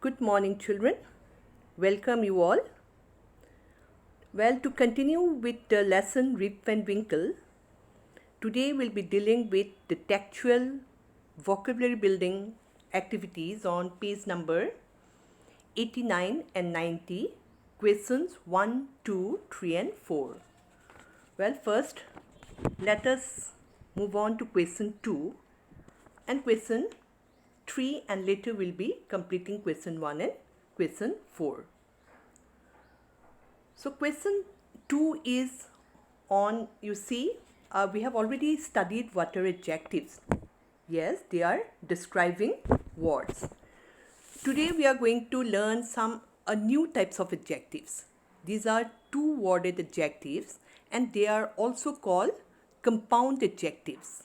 Good morning, children. Welcome you all. Well, to continue with the lesson Rip and Winkle, today we'll be dealing with the textual vocabulary building activities on page number 89 and 90, questions 1, 2, 3 and 4. Well, first let us move on to question 2 and question 3, and later we'll be completing question 1 and question 4. So question 2 is on, you see, we have already studied what are adjectives. Yes, they are describing words. Today we are going to learn some new types of adjectives. These are two-worded adjectives and they are also called compound adjectives.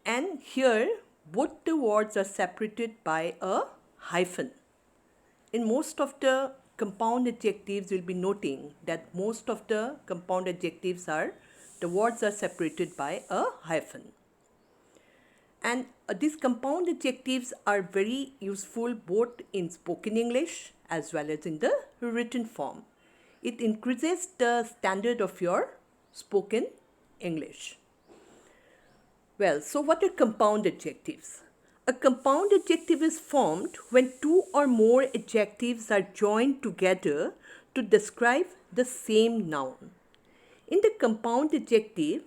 And here both the words are separated by a hyphen. In most of the compound adjectives, you'll be noting that most of the compound adjectives the words are separated by a hyphen. And these compound adjectives are very useful both in spoken English as well as in the written form. It increases the standard of your spoken English. Well, so what are compound adjectives? A compound adjective is formed when two or more adjectives are joined together to describe the same noun. In the compound adjective,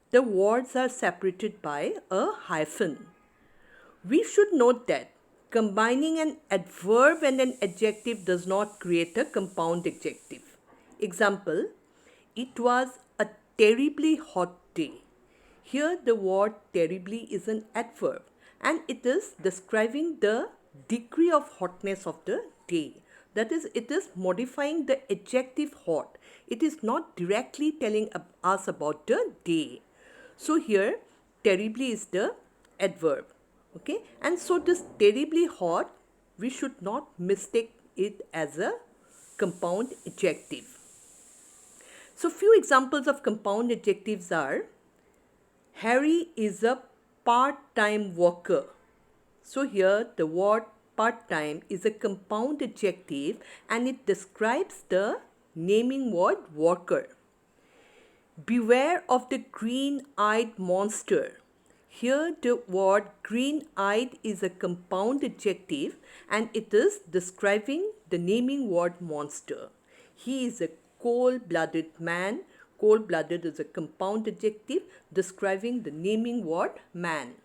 the words are separated by a hyphen. We should note that combining an adverb and an adjective does not create a compound adjective. Example, it was a terribly hot day. Here the word terribly is an adverb and it is describing the degree of hotness of the day. That is, it is modifying the adjective hot. It is not directly telling us about the day. So here terribly is the adverb. Okay, and so this terribly hot, we should not mistake it as a compound adjective. So few examples of compound adjectives are: Harry is a part-time worker. So here the word part-time is a compound adjective and it describes the naming word worker. Beware of the green-eyed monster. Here the word green-eyed is a compound adjective and it is describing the naming word monster. He is a cold-blooded man. Cold-blooded is a compound adjective describing the naming word man.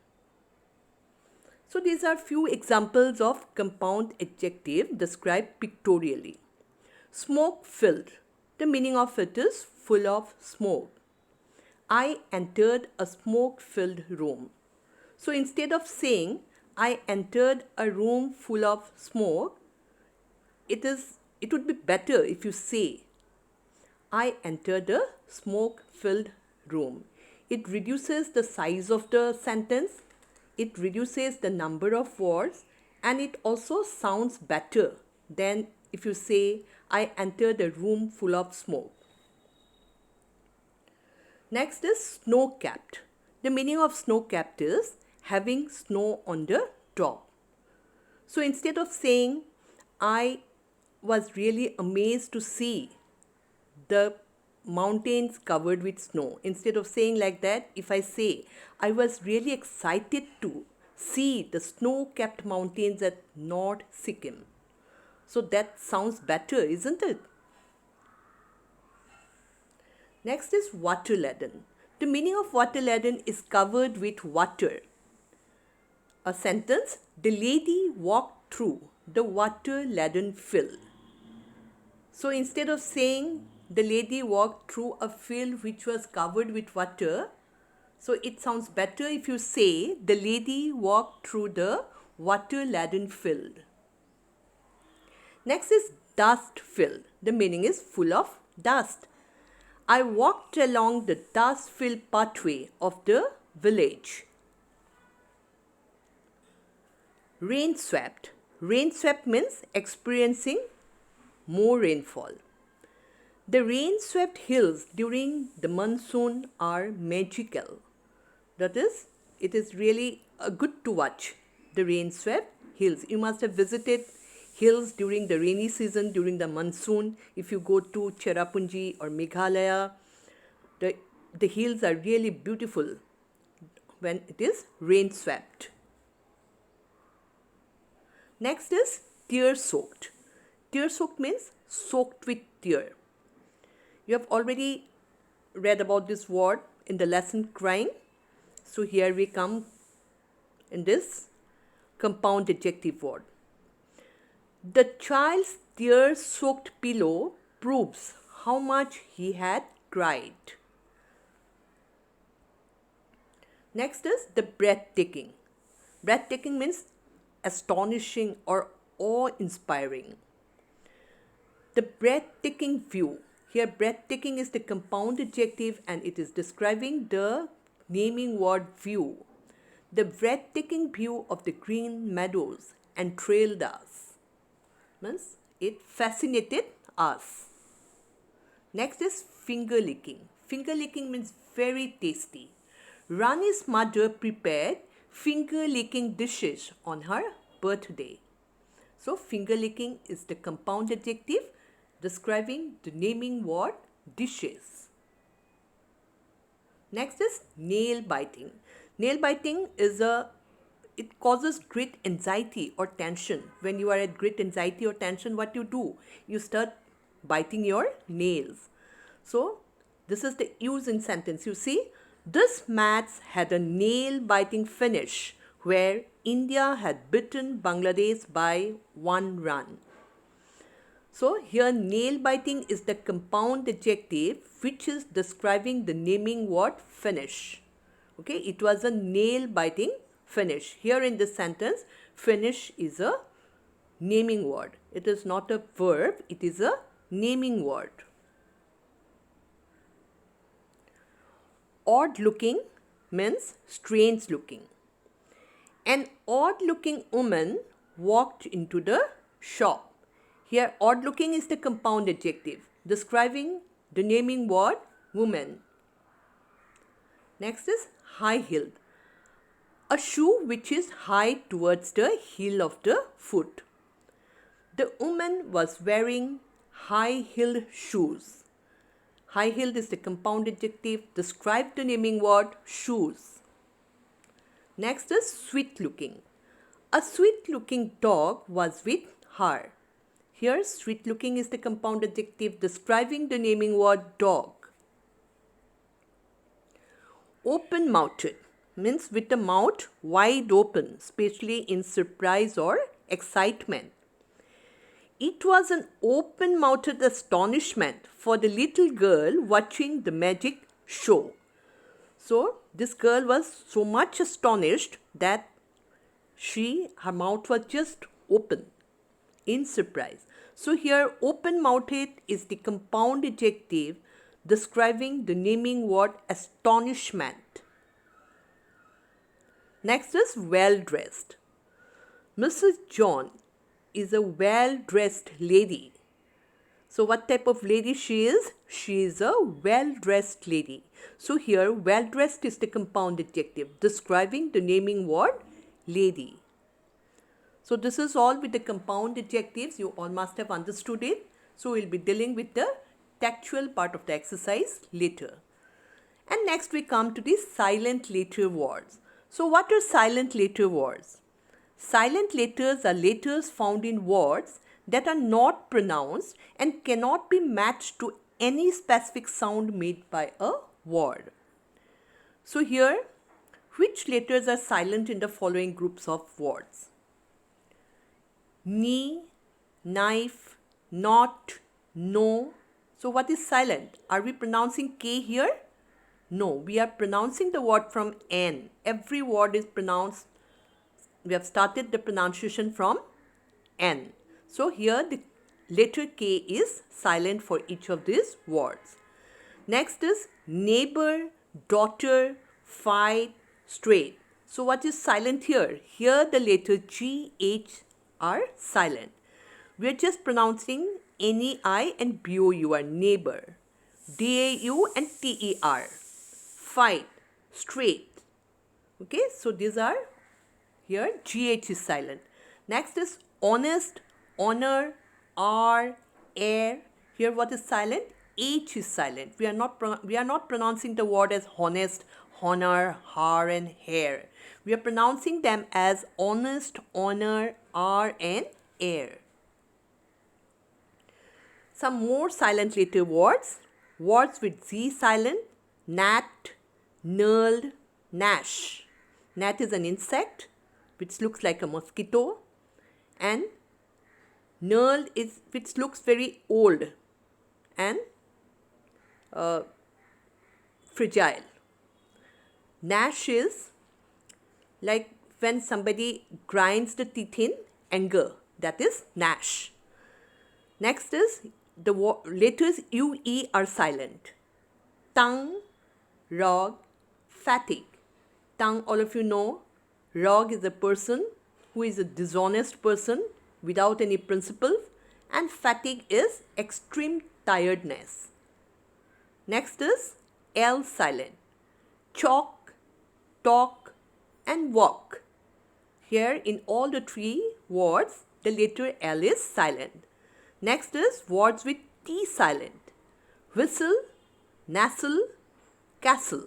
So these are few examples of compound adjective described pictorially. Smoke-filled. The meaning of it is full of smoke. I entered a smoke-filled room. So instead of saying I entered a room full of smoke, it would be better if you say I entered a smoke-filled room. It reduces the size of the sentence, it reduces the number of words, and it also sounds better than if you say I entered a room full of smoke. Next is snow-capped. The meaning of snow-capped is having snow on the top. So instead of saying I was really amazed to see the mountains covered with snow, instead of saying like that, if I say I was really excited to see the snow-capped mountains at North Sikkim. So that sounds better, isn't it? Next is water laden. The meaning of water laden is covered with water. A sentence, the lady walked through the water laden field. So instead of saying the lady walked through a field which was covered with water, so it sounds better if you say the lady walked through the water laden field. Next is dust filled. The meaning is full of dust. I walked along the dust-filled pathway of the village. Rain-swept. Rain-swept means experiencing more rainfall. The rain-swept hills during the monsoon are magical. That is, it is really good to watch the rain-swept hills. You must have visited hills during the rainy season, during the monsoon. If you go to Cherrapunji or Meghalaya, the hills are really beautiful when it is rain swept. Next is tear soaked. Tear soaked means soaked with tear. You have already read about this word in the lesson crying. So here we come in this compound adjective word. The child's tear-soaked pillow proves how much he had cried. Next is the breathtaking. Breathtaking means astonishing or awe-inspiring. The breathtaking view. Here breathtaking is the compound adjective and it is describing the naming word view. The breathtaking view of the green meadows enthralled us. Means it fascinated us. Next is finger licking. Finger licking means very tasty. Rani's mother prepared finger licking dishes on her birthday. So finger licking is the compound adjective describing the naming word dishes. Next is nail biting. Nail biting it causes great anxiety or tension. When you are at great anxiety or tension, what you do? You start biting your nails. So this is the using sentence. You see, this match had a nail-biting finish where India had beaten Bangladesh by 1 run. So here nail-biting is the compound adjective which is describing the naming word finish. Okay, it was a nail-biting finish. Here in this sentence, finish is a naming word. It is not a verb, it is a naming word. Odd looking means strange looking. An odd looking woman walked into the shop. Here odd looking is the compound adjective describing the naming word woman. Next is high heeled. A shoe which is high towards the heel of the foot. The woman was wearing high-heeled shoes. High-heeled is the compound adjective. Describe the naming word shoes. Next is sweet-looking. A sweet-looking dog was with her. Here, sweet-looking is the compound adjective describing the naming word dog. Open-mouthed means with the mouth wide open, especially in surprise or excitement. It was an open-mouthed astonishment for the little girl watching the magic show. So this girl was so much astonished that her mouth was just open in surprise. So here open-mouthed is the compound adjective describing the naming word astonishment. Next is well-dressed. Mrs. John is a well-dressed lady. So what type of lady she is? She is a well-dressed lady. So here well-dressed is the compound adjective describing the naming word lady. So this is all with the compound adjectives. You all must have understood it. So we'll be dealing with the textual part of the exercise later. And next we come to the silent letter words. So what are silent letter words? Silent letters are letters found in words that are not pronounced and cannot be matched to any specific sound made by a word. So here, which letters are silent in the following groups of words? Knee, knife, not, no. So what is silent? Are we pronouncing K here? No, we are pronouncing the word from N. Every word is pronounced. We have started the pronunciation from N. So here the letter K is silent for each of these words. Next is neighbor, daughter, fight, straight. So what is silent here? Here the letter G, H are silent. We are just pronouncing N-E-I and B-O-U are neighbor. D-A-U and T-E-R. Fight, straight. Okay, so these are here GH is silent. Next is honest, honor, R, air. Here what is silent? H is silent. We are not pronouncing the word as honest, honor, har and hair. We are pronouncing them as honest, honor, R and air. Some more silent letter words. Words with Z silent, gnat, knurled, gnash. Gnat is an insect which looks like a mosquito, and knurled is which looks very old and fragile. Gnash is like when somebody grinds the teeth in anger, that is gnash. Next is the letters U, E are silent. Tongue, rog, fatigue. Tongue, all of you know, rog is a person who is a dishonest person without any principles, and fatigue is extreme tiredness. Next is L silent. Chalk, talk and walk. Here in all the three words, the letter L is silent. Next is words with T silent. Whistle, nasal, castle.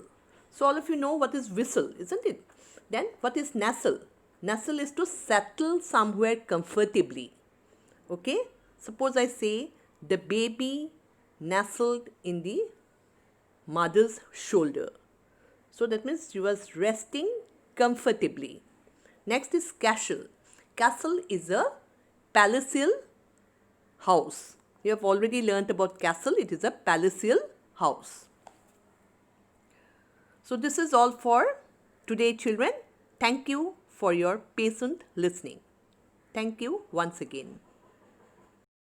So all of you know what is whistle, isn't it? Then what is nasal? Nasal is to settle somewhere comfortably. Okay? Suppose I say the baby nestled in the mother's shoulder. So that means she was resting comfortably. Next is castle. Castle is a palatial house. You have already learnt about castle. It is a palatial house. So this is all for today, children. Thank you for your patient listening. Thank you once again.